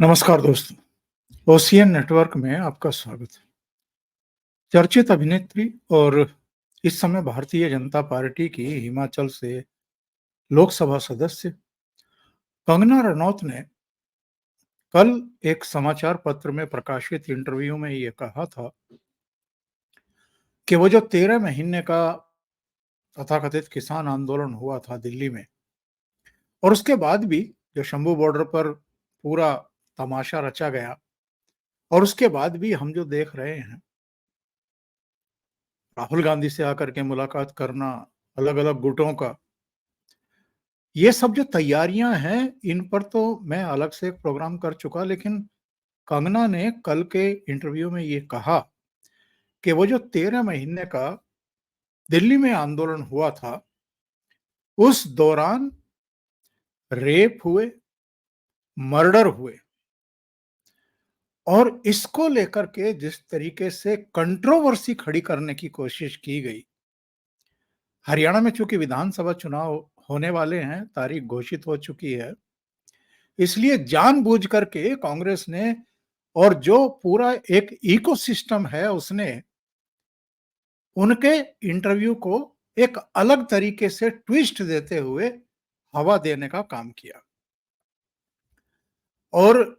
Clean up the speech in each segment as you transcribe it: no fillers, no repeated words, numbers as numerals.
नमस्कार दोस्तों, ocean network में आपका स्वागत है। चर्चित अभिनेत्री और इस समय भारतीय जनता पार्टी की हिमाचल से लोकसभा सदस्य कंगना रनौत ने कल एक समाचार पत्र में प्रकाशित इंटरव्यू में ये कहा था कि वो जो 13 महीने का तथाकथित किसान आंदोलन हुआ था दिल्ली में, और उसके बाद भी जो शंभू बॉर्डर पर पूरा तमाशा रचा गया, और उसके बाद भी हम जो देख रहे हैं राहुल गांधी से आकर के मुलाकात करना, अलग-अलग गुटों का, ये सब जो तैयारियां हैं, इन पर तो मैं अलग से एक प्रोग्राम कर चुका, लेकिन कंगना ने कल के इंटरव्यू में ये कहा कि वो जो 13 महीने का दिल्ली में आंदोलन हुआ था, उस दौरान रेप हुए, मर्डर हुए, और इसको लेकर के जिस तरीके से कंट्रोवर्सी खड़ी करने की कोशिश की गई। हरियाणा में चूंकि विधानसभा चुनाव होने वाले हैं, तारीख घोषित हो चुकी है, इसलिए जानबूझ करके कांग्रेस ने और जो पूरा एक इकोसिस्टम है उसने उनके इंटरव्यू को एक अलग तरीके से ट्विस्ट देते हुए हवा देने का काम किया। और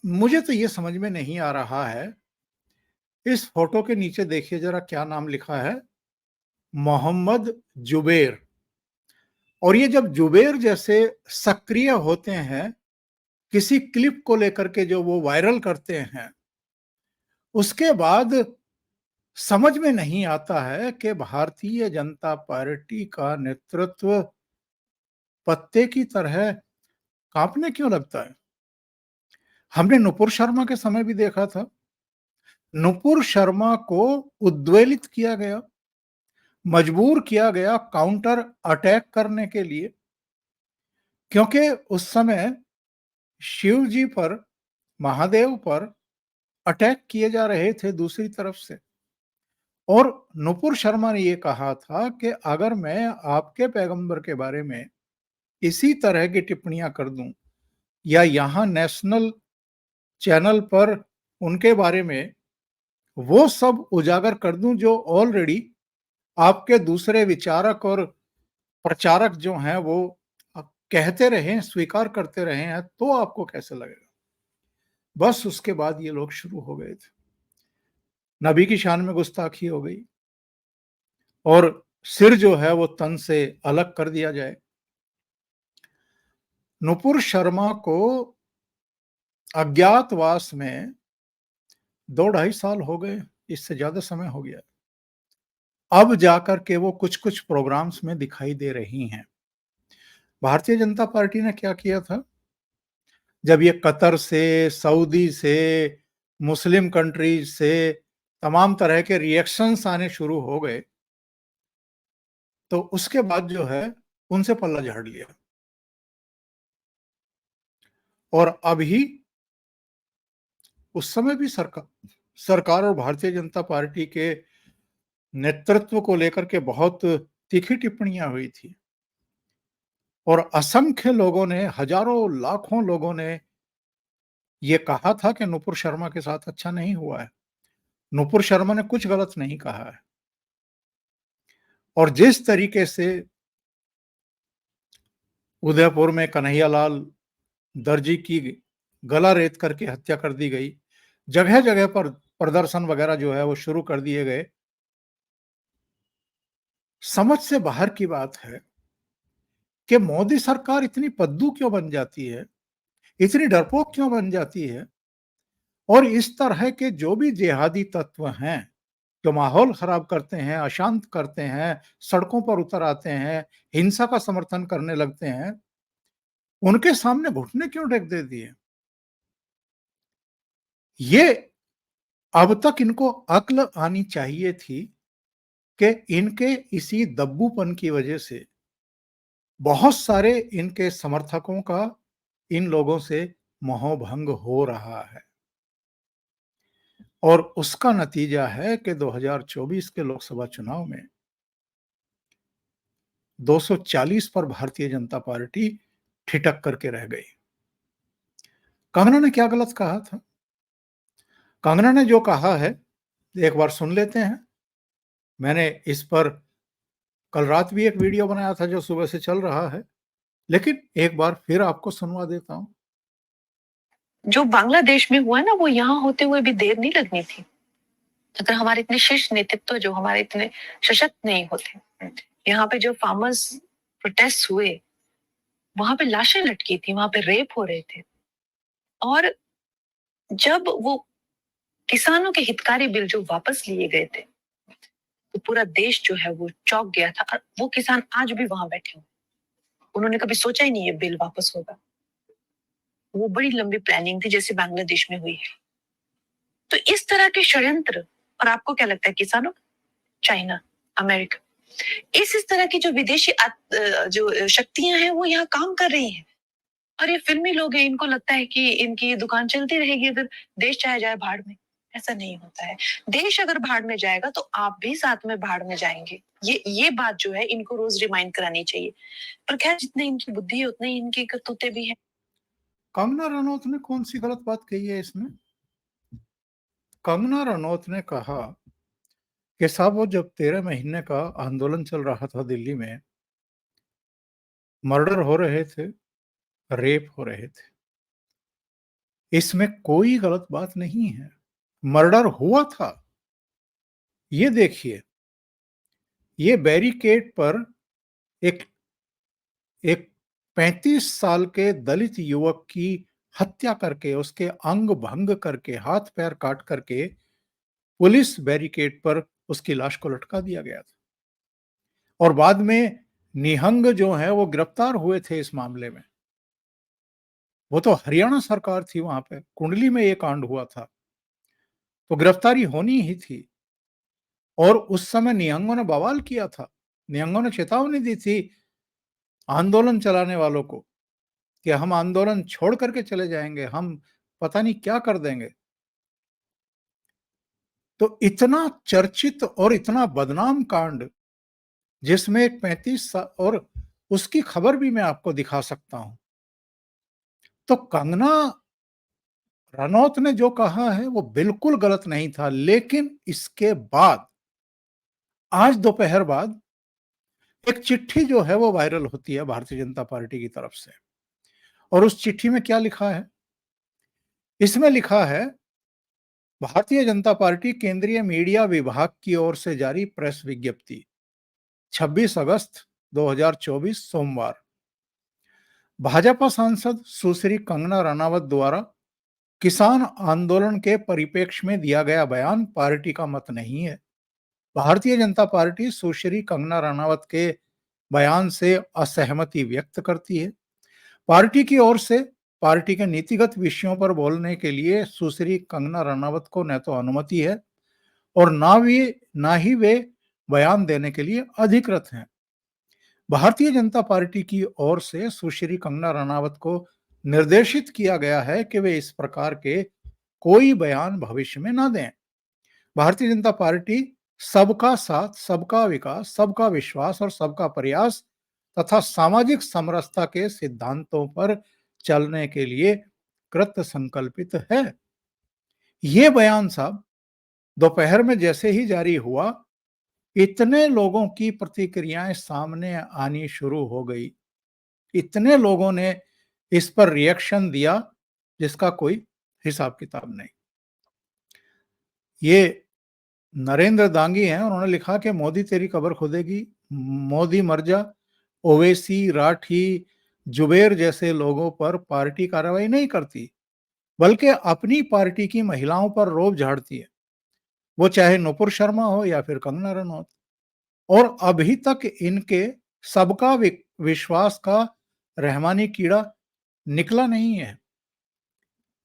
मुझे तो ये समझ में नहीं आ रहा है, इस फोटो के नीचे देखिए जरा क्या नाम लिखा है, मोहम्मद जुबैर। और ये जब जुबैर जैसे सक्रिय होते हैं किसी क्लिप को लेकर के, जो वो वायरल करते हैं, उसके बाद समझ में नहीं आता है कि भारतीय जनता पार्टी का नेतृत्व पत्ते की तरह कांपने क्यों लगता है। हमने नुपुर शर्मा के समय भी देखा था, नुपुर शर्मा को उद्वेलित किया गया, मजबूर किया गया काउंटर अटैक करने के लिए, क्योंकि उस समय शिव जी पर, महादेव पर अटैक किए जा रहे थे दूसरी तरफ से। और नुपुर शर्मा ने ये कहा था कि अगर मैं आपके पैगंबर के बारे में इसी तरह की टिप्पणियां कर दूं, या यहां नेशनल चैनल पर उनके बारे में वो सब उजागर कर दूं जो ऑलरेडी आपके दूसरे विचारक और प्रचारक जो हैं वो कहते रहे, स्वीकार करते रहे हैं, तो आपको कैसे लगेगा। बस उसके बाद ये लोग शुरू हो गए थे, नबी की शान में गुस्ताखी हो गई, और सिर जो है वो तन से अलग कर दिया जाए। नुपुर शर्मा को अज्ञातवास में 2-2.5 साल हो गए, इससे ज्यादा समय हो गया। अब जाकर के वो कुछ कुछ प्रोग्राम्स में दिखाई दे रही हैं। भारतीय जनता पार्टी ने क्या किया था, जब ये कतर से, सऊदी से, मुस्लिम कंट्रीज से तमाम तरह के रिएक्शंस आने शुरू हो गए, तो उसके बाद जो है उनसे पल्ला झाड़ लिया। और अभी उस समय भी सरकार और भारतीय जनता पार्टी के नेतृत्व को लेकर के बहुत तीखी टिप्पणियां हुई थी, और असंख्य लोगों ने, हजारों लाखों लोगों ने ये कहा था कि नुपुर शर्मा के साथ अच्छा नहीं हुआ है। नुपुर शर्मा ने कुछ गलत नहीं कहा है, और जिस तरीके से उदयपुर में कन्हैयालाल दर्जी की गला रेत करके हत्या कर दी गई, जगह जगह पर प्रदर्शन वगैरह जो है वो शुरू कर दिए गए, समझ से बाहर की बात है कि मोदी सरकार इतनी पद्दू क्यों बन जाती है, इतनी डरपोक क्यों बन जाती है, और इस तरह के जो भी जिहादी तत्व हैं, जो माहौल खराब करते हैं, अशांत करते हैं, सड़कों पर उतर आते हैं, हिंसा का समर्थन करने लगते हैं, उनके सामने घुटने क्यों टेक देती है। ये अब तक इनको अक्ल आनी चाहिए थी कि इनके इसी दब्बूपन की वजह से बहुत सारे इनके समर्थकों का इन लोगों से मोहभंग हो रहा है, और उसका नतीजा है कि 2024 के लोकसभा चुनाव में 240 पर भारतीय जनता पार्टी ठिठक करके रह गई। कंगना ने क्या गलत कहा था? कंगना ने जो कहा है, एक बार सुन लेते हैं। मैंने इस पर कल रात भी एक वीडियो बनाया था जो सुबह से चल रहा है, लेकिन एक बार फिर आपको सुनवा देता हूँ। जो बांग्लादेश में हुआ ना, वो यहाँ होते हुए भी देर नहीं लगनी थी। अगर हमारे इतने शीर्ष नेतृत्व जो हमारे इतने सशक्त नहीं होते, यहाँ पे जो फार्मर्स प्रोटेस्ट हुए, वहां पे लाशें लटकी थी, वहां पे रेप हो रहे थे। और जब वो किसानों के हितकारी बिल जो वापस लिए गए थे, तो पूरा देश जो है वो चौंक गया था। और वो किसान आज भी वहां बैठे हुए, उन्होंने कभी सोचा ही नहीं ये बिल वापस होगा। वो बड़ी लंबी प्लानिंग थी जैसे बांग्लादेश में हुई है। तो इस तरह के षड्यंत्र, और आपको क्या लगता है किसानों, चाइना, अमेरिका, इस तरह की जो विदेशी जो शक्तियां हैं वो यहाँ काम कर रही हैं। और ये फिल्मी लोग हैं, इनको लगता है कि इनकी दुकान चलती रहेगी अगर देश चाहे जाए भाड़ में। ऐसा नहीं होता है। देश अगर भाड़ में जाएगा तो आप भी साथ में भाड़ में जाएंगे। ये बात जो है इनको रोज रिमाइंड करानी चाहिए। पर खैर, जितनी इनकी बुद्धि है उतनी इनकी करतूतें भी है। कंगना रनौत ने कौन सी गलत बात कही है इसमें? कंगना रनौत ने कहा कि साहब वो जब 13 महीने का आंदोलन चल रहा था दिल्ली में, मर्डर हो रहे थे, रेप हो रहे थे, इसमें कोई गलत बात नहीं है। मर्डर हुआ था। ये देखिए, ये बैरिकेड पर एक एक 35 साल के दलित युवक की हत्या करके, उसके अंग भंग करके, हाथ पैर काट करके पुलिस बैरिकेड पर उसकी लाश को लटका दिया गया था। और बाद में निहंग जो है वो गिरफ्तार हुए थे इस मामले में। वो तो हरियाणा सरकार थी वहां पे, कुंडली में ये कांड हुआ था, तो गिरफ्तारी होनी ही थी। और उस समय निहंगों ने बवाल किया था। निहंगों ने चेतावनी दी थी आंदोलन चलाने वालों को कि हम आंदोलन छोड़ करके चले जाएंगे, हम पता नहीं क्या कर देंगे। तो इतना चर्चित और इतना बदनाम कांड, जिसमें एक 35 साल, और उसकी खबर भी मैं आपको दिखा सकता हूं। तो कंगना रनौत ने जो कहा है वो बिल्कुल गलत नहीं था, लेकिन इसके बाद आज दोपहर बाद एक चिट्ठी जो है वो वायरल होती है भारतीय जनता पार्टी की तरफ से। और उस चिट्ठी में क्या लिखा है? इसमें लिखा है, भारतीय जनता पार्टी केंद्रीय मीडिया विभाग की ओर से जारी प्रेस विज्ञप्ति, 26 अगस्त 2024 सोमवार। भाजपा सांसद सुश्री कंगना रनावत द्वारा किसान आंदोलन के परिप्रेक्ष्य में दिया गया बयान पार्टी का मत नहीं है। भारतीय जनता पार्टी सुश्री कंगना रनावत के बयान से असहमति व्यक्त करती है। पार्टी की ओर से पार्टी के नीतिगत विषयों पर बोलने के लिए सुश्री कंगना रनावत को न तो अनुमति है और ना ही वे बयान देने के लिए अधिकृत हैं। भारतीय जनता पार्टी की ओर से सुश्री कंगना रनावत को निर्देशित किया गया है कि वे इस प्रकार के कोई बयान भविष्य में न दें। भारतीय जनता पार्टी सबका साथ, सबका विकास, सबका विश्वास और सबका प्रयास तथा सामाजिक समरसता के सिद्धांतों पर चलने के लिए कृत संकल्पित है। ये बयान साहब दोपहर में जैसे ही जारी हुआ, इतने लोगों की प्रतिक्रियाएं सामने आनी शुरू हो गई, इतने लोगों ने इस पर रिएक्शन दिया जिसका कोई हिसाब किताब नहीं। ये नरेंद्र दांगी हैं, उन्होंने लिखा कि मोदी तेरी कब्र खुदेगी, मोदी मर जा। ओवैसी, राठी, जुबेर जैसे लोगों पर पार्टी कार्रवाई नहीं करती, बल्कि अपनी पार्टी की महिलाओं पर रोब झाड़ती है, वो चाहे नुपुर शर्मा हो या फिर कंगना रनौत। और अभी तक इनके सबका विश्वास का रहमानी कीड़ा निकला नहीं है।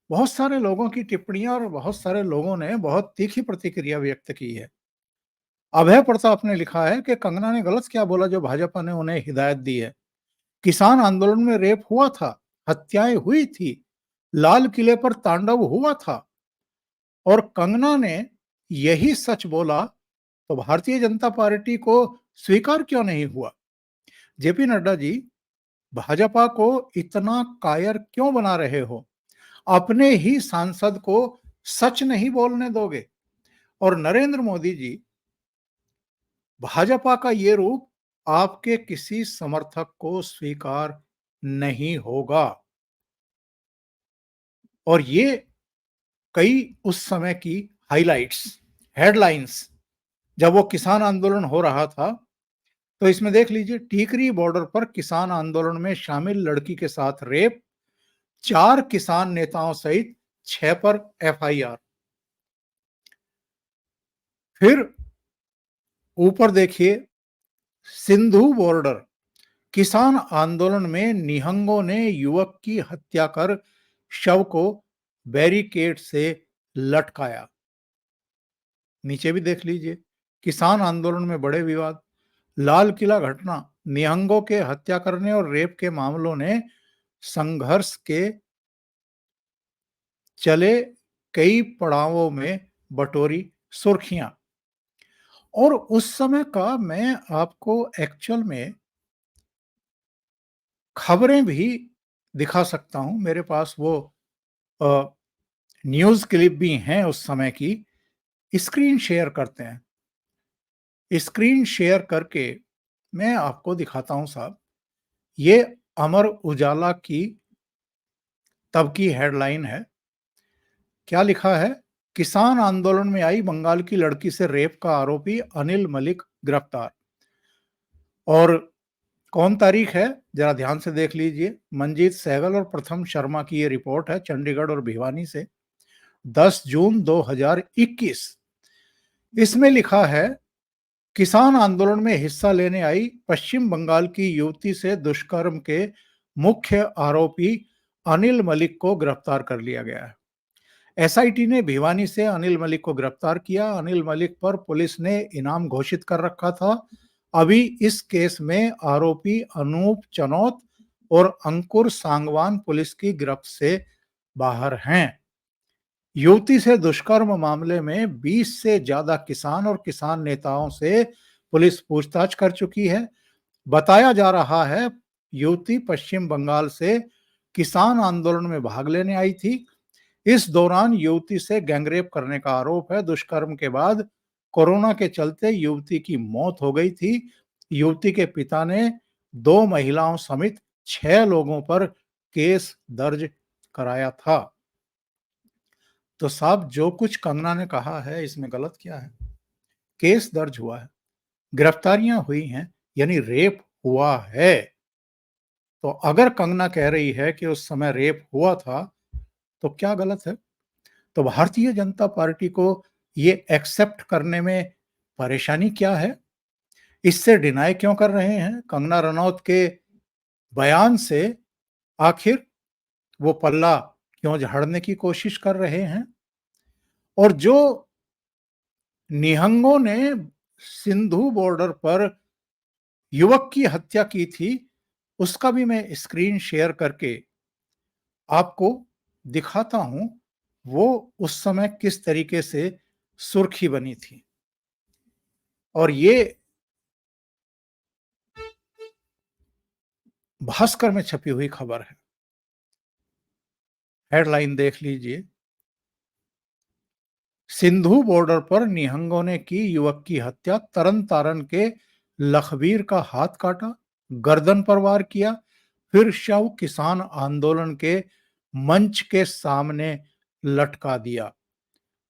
बहुत सारे लोगों की टिप्पणियां और बहुत सारे लोगों ने बहुत तीखी प्रतिक्रिया व्यक्त की है। अभय प्रताप ने लिखा है कि कंगना ने गलत क्या बोला जो भाजपा ने उन्हें हिदायत दी है। किसान आंदोलन में रेप हुआ था, हत्याएं हुई थी, लाल किले पर तांडव हुआ था, और कंगना ने यही सच बोला तो भारतीय जनता पार्टी को स्वीकार क्यों नहीं हुआ? जेपी नड्डा जी, भाजपा को इतना कायर क्यों बना रहे हो? अपने ही सांसद को सच नहीं बोलने दोगे। और नरेंद्र मोदी जी, भाजपा का ये रूप आपके किसी समर्थक को स्वीकार नहीं होगा। और ये कई उस समय की हाइलाइट्स, हेडलाइंस, जब वो किसान आंदोलन हो रहा था, तो इसमें देख लीजिए, टीकरी बॉर्डर पर किसान आंदोलन में शामिल लड़की के साथ रेप, 4 किसान नेताओं सहित 6 पर एफआईआर। फिर ऊपर देखिए, सिंधु बॉर्डर किसान आंदोलन में निहंगों ने युवक की हत्या कर शव को बैरिकेड से लटकाया। नीचे भी देख लीजिए, किसान आंदोलन में बड़े विवाद, लाल किला घटना, निहंगों के हत्या करने और रेप के मामलों ने संघर्ष के चले कई पड़ावों में बटोरी सुर्खियां। और उस समय का मैं आपको एक्चुअल में खबरें भी दिखा सकता हूं। मेरे पास वो न्यूज़ क्लिप भी हैं उस समय की। स्क्रीन शेयर करते हैं। स्क्रीन शेयर करके मैं आपको दिखाता हूं साहब। ये अमर उजाला की तब की हेडलाइन है। क्या लिखा है? किसान आंदोलन में आई बंगाल की लड़की से रेप का आरोपी अनिल मलिक गिरफ्तार। और कौन तारीख है, जरा ध्यान से देख लीजिए। मंजीत सहगल और प्रथम शर्मा की ये रिपोर्ट है, चंडीगढ़ और भिवानी से, 10 जून 2021। इसमें लिखा है, किसान आंदोलन में हिस्सा लेने आई पश्चिम बंगाल की युवती से दुष्कर्म के मुख्य आरोपी अनिल मलिक को गिरफ्तार कर लिया गया है। एसआईटी ने भिवानी से अनिल मलिक को गिरफ्तार किया। अनिल मलिक पर पुलिस ने इनाम घोषित कर रखा था। अभी इस केस में आरोपी अनूप चनौत और अंकुर सांगवान पुलिस की गिरफ्त से बाहर हैं। युवती से दुष्कर्म मामले में 20 से ज्यादा किसान और किसान नेताओं से पुलिस पूछताछ कर चुकी है। बताया जा रहा है, युवती पश्चिम बंगाल से किसान आंदोलन में भाग लेने आई थी। इस दौरान युवती से गैंगरेप करने का आरोप है। दुष्कर्म के बाद कोरोना के चलते युवती की मौत हो गई थी। युवती के पिता ने 2 महिलाओं समेत 6 लोगों पर केस दर्ज कराया था। तो साहब, जो कुछ कंगना ने कहा है, इसमें गलत क्या है? केस दर्ज हुआ है, गिरफ्तारियां हुई हैं, यानी रेप हुआ है। तो अगर कंगना कह रही है कि उस समय रेप हुआ था, तो क्या गलत है? तो भारतीय जनता पार्टी को ये एक्सेप्ट करने में परेशानी क्या है? इससे डिनाई क्यों कर रहे हैं? कंगना रनौत के बयान से आखिर वो पल्ला क्यों झाड़ने की कोशिश कर रहे हैं? और जो निहंगों ने सिंधु बॉर्डर पर युवक की हत्या की थी, उसका भी मैं स्क्रीन शेयर करके आपको दिखाता हूं, वो उस समय किस तरीके से सुर्खी बनी थी। और ये भास्कर में छपी हुई खबर है। हेडलाइन देख लीजिए, सिंधु बॉर्डर पर निहंगों ने की युवक की हत्या, तरन तारण के लखबीर का हाथ काटा, गर्दन पर वार किया, फिर शव किसान आंदोलन के मंच के सामने लटका दिया।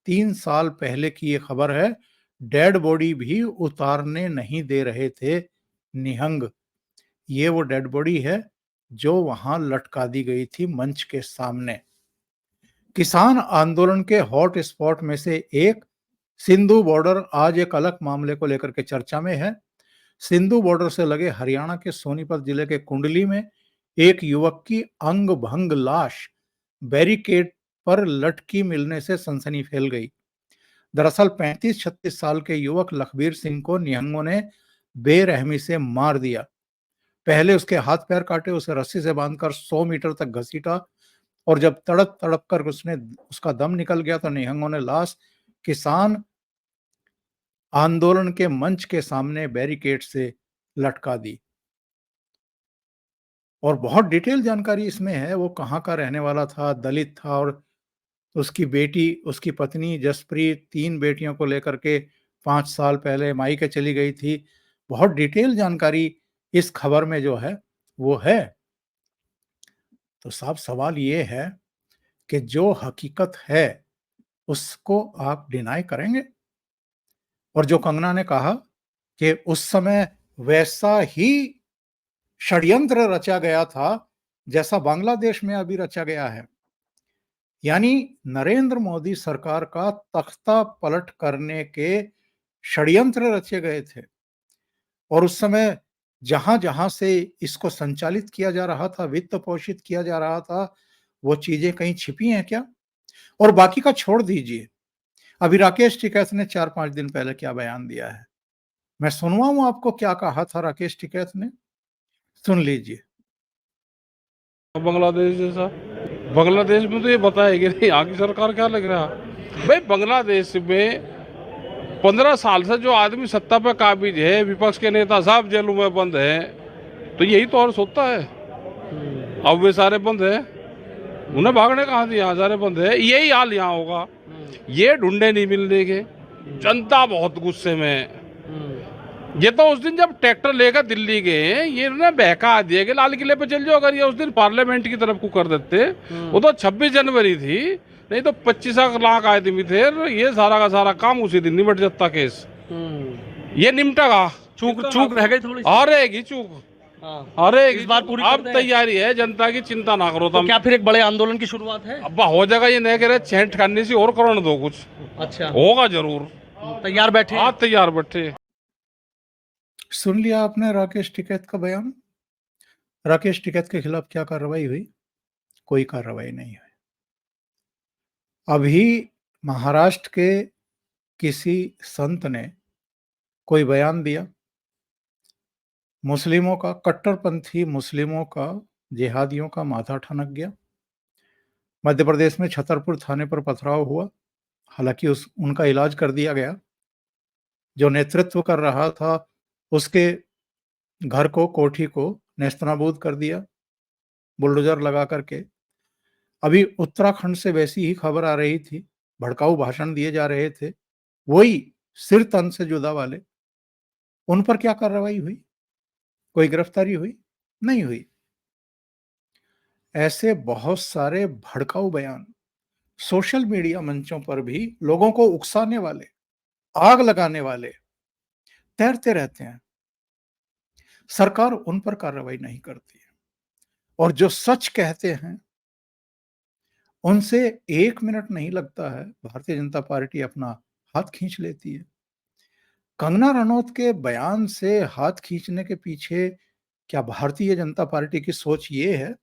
3 साल पहले की ये खबर है। डेड बॉडी भी उतारने नहीं दे रहे थे निहंग। ये वो डेड बॉडी है जो वहां लटका दी गई थी मंच के सामने। किसान आंदोलन के हॉट स्पॉट में से एक सिंधु बॉर्डर आज एक अलग मामले को लेकर के चर्चा में है। सिंधु बॉर्डर से लगे हरियाणा के सोनीपत जिले के कुंडली में एक युवक की अंग भंग लाश बैरिकेड पर लटकी मिलने से सनसनी फैल गई। दरअसल 35-36 साल के युवक लखबीर सिंह को निहंगों ने बेरहमी से मार दिया। पहले उसके हाथ पैर काटे, उसे रस्सी से बांधकर 100 मीटर तक घसीटा और जब तड़प तड़प कर उसका दम निकल गया तो निहंगों ने लाश किसान आंदोलन के मंच के सामने बैरिकेड से लटका दी। और बहुत डिटेल जानकारी इसमें है, वो कहाँ का रहने वाला था, दलित था और उसकी बेटी, उसकी पत्नी जसप्रीत 3 बेटियों को लेकर के 5 साल पहले मायके चली गई थी। बहुत डिटेल जानकारी इस खबर में जो है, वो है। तो साहब सवाल ये है कि जो हकीकत है, उसको आप डिनाई करेंगे? और जो कंगना ने कहा कि उस समय वैसा ही षड्यंत्र रचा गया था, जैसा बांग्लादेश में अभी रचा गया है। यानी नरेंद्र मोदी सरकार का तख्ता पलट करने के षड्यंत्र रचे गए थे और उस समय जहां-जहां से इसको संचालित किया जा रहा था, वित्त पोषित किया जा रहा था, वो चीजें कहीं छिपी हैं क्या? और बाकी का छोड़ दीजिए। अभी राकेश टिकैत ने 4-5 दिन पहले क्या बयान दिया है। मैं सुनवाऊं आपको क्या कहा था राकेश टिकैत ने? सुन लीजिए। बांग्लादेश जैसा, बांग्लादेश में तो ये बताएगी नहीं यहाँ की सरकार क्या लग रहा। भाई बांग्लादेश में 15 साल से जो आदमी सत्ता पे काबिज है, विपक्ष के नेता साहब जेलों में बंद है, तो यही तो और सोचता है। अब वे सारे बंद है, उन्हें भागने कहाँ दिया, सारे बंद है। यही हाल यहाँ होगा, ये ढूंढे नहीं मिलने के। जनता बहुत गुस्से में। ये तो उस दिन जब ट्रैक्टर लेकर दिल्ली गए, ये उन्होंने बहका दिया कि लाल किले पे चल जाओ। अगर ये उस दिन पार्लियामेंट की तरफ को कर देते, वो तो 26 जनवरी थी, नहीं तो 25 लाख आदमी थे, ये सारा का सारा काम उसी दिन निपट जाता केस। ये निपटेगा। चूक रह गई थोड़ी सी। आ रहेगी चूक, हाँ। अरे इस बार पूरी अब करते हैं। तैयारी है, जनता की चिंता ना करो तो तुम। क्या फिर एक बड़े आंदोलन की शुरुआत है? अब हो जाएगा, ये नहीं कह रहे छेंट करने से और करो दो कुछ। अच्छा, होगा जरूर, तैयार बैठे हैं? आप तैयार बैठे। सुन लिया आपने राकेश टिकैत का बयान। राकेश टिकैत के खिलाफ क्या कार्रवाई हुई? कोई कार्रवाई नहीं हुई। अभी महाराष्ट्र के किसी संत ने कोई बयान दिया, मुस्लिमों का, कट्टरपंथी मुस्लिमों का, जिहादियों का माथा ठनक गया। मध्य प्रदेश में छतरपुर थाने पर पथराव हुआ, हालांकि उनका इलाज कर दिया गया। जो नेतृत्व कर रहा था उसके घर को, कोठी को नेस्तनाबूद कर दिया बुलडोजर लगा करके। अभी उत्तराखंड से वैसी ही खबर आ रही थी, भड़काऊ भाषण दिए जा रहे थे, वही सिर तन से जुदा वाले। उन पर क्या कार्रवाई हुई? कोई गिरफ्तारी हुई? नहीं हुई। ऐसे बहुत सारे भड़काऊ बयान सोशल मीडिया मंचों पर भी लोगों को उकसाने वाले, आग लगाने वाले तैरते रहते हैं। सरकार उन पर कार्रवाई नहीं करती है और जो सच कहते हैं उनसे 1 मिनट नहीं लगता है, भारतीय जनता पार्टी अपना हाथ खींच लेती है। कंगना रनौत के बयान से हाथ खींचने के पीछे क्या भारतीय जनता पार्टी की सोच ये है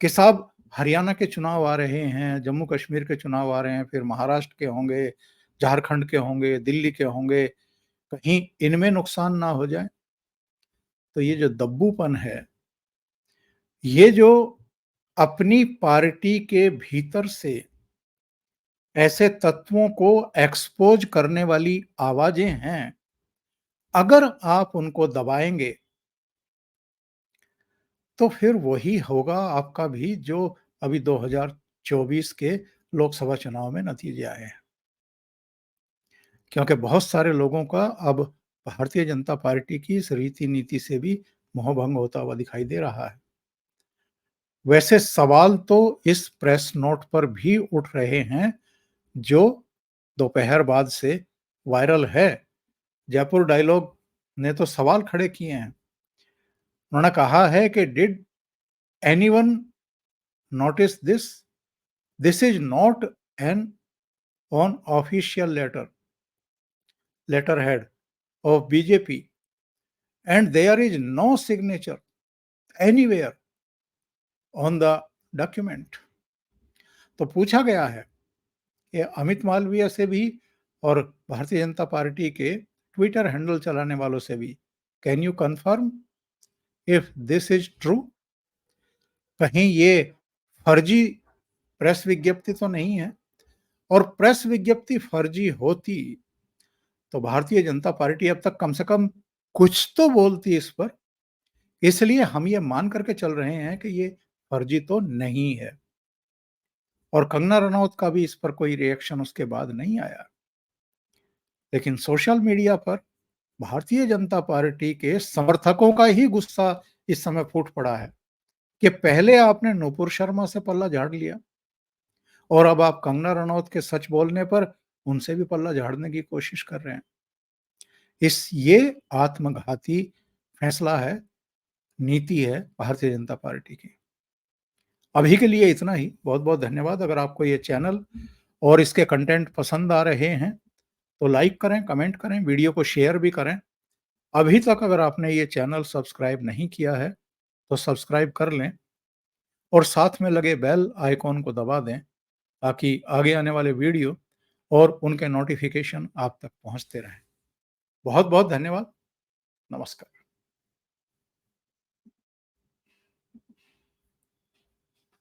कि साहब हरियाणा के चुनाव आ रहे हैं, जम्मू कश्मीर के चुनाव आ रहे हैं, फिर महाराष्ट्र के होंगे, झारखंड के होंगे, दिल्ली के होंगे, कहीं इनमें नुकसान ना हो जाए? तो ये जो दब्बूपन है, ये जो अपनी पार्टी के भीतर से ऐसे तत्वों को एक्सपोज करने वाली आवाजें हैं, अगर आप उनको दबाएंगे तो फिर वही होगा आपका भी जो अभी 2024 के लोकसभा चुनाव में नतीजे आए हैं। क्योंकि बहुत सारे लोगों का अब भारतीय जनता पार्टी की इस रीति नीति से भी मोहभंग होता हुआ दिखाई दे रहा है। वैसे सवाल तो इस प्रेस नोट पर भी उठ रहे हैं जो दोपहर बाद से वायरल है। जयपुर डायलॉग ने तो सवाल खड़े किए हैं। उन्होंने कहा है कि did anyone notice this? This is not an on official letterhead of BJP and there is no signature anywhere on the document। तो पूछा गया है कि अमित मालवीय से भी और भारतीय जनता पार्टी के ट्विटर हैंडल चलाने वालों से भी, can you confirm if this is true? कहीं ये फर्जी प्रेस विज्ञप्ति तो नहीं है? और प्रेस विज्ञप्ति फर्जी होती तो भारतीय जनता पार्टी अब तक कम से कम कुछ तो बोलती इस पर इसलिए हम ये मान करके चल रहे हैं कि ये फर्जी तो नहीं है। और कंगना रनौत का भी इस पर कोई रिएक्शन उसके बाद नहीं आया। लेकिन सोशल मीडिया पर भारतीय जनता पार्टी के समर्थकों का ही गुस्सा इस समय फूट पड़ा है कि पहले आपने नूपुर शर्मा से पल्ला झाड़ लिया और अब आप कंगना रनौत के सच बोलने पर उनसे भी पल्ला झाड़ने की कोशिश कर रहे हैं। ये आत्मघाती फैसला है, नीति है भारतीय जनता पार्टी की। अभी के लिए इतना ही। बहुत-बहुत धन्यवाद। अगर आपको ये चैनल और इसके कंटेंट पसंद आ रहे हैं तो लाइक करें, कमेंट करें, वीडियो को शेयर भी करें। अभी तक अगर आपने ये चैनल सब्सक्राइब नहीं किया है तो सब्सक्राइब कर लें और साथ में लगे बेल आइकॉन को दबा दें ताकि आगे आने वाले वीडियो और उनके नोटिफिकेशन आप तक पहुंचते रहें। बहुत-बहुत धन्यवाद। नमस्कार।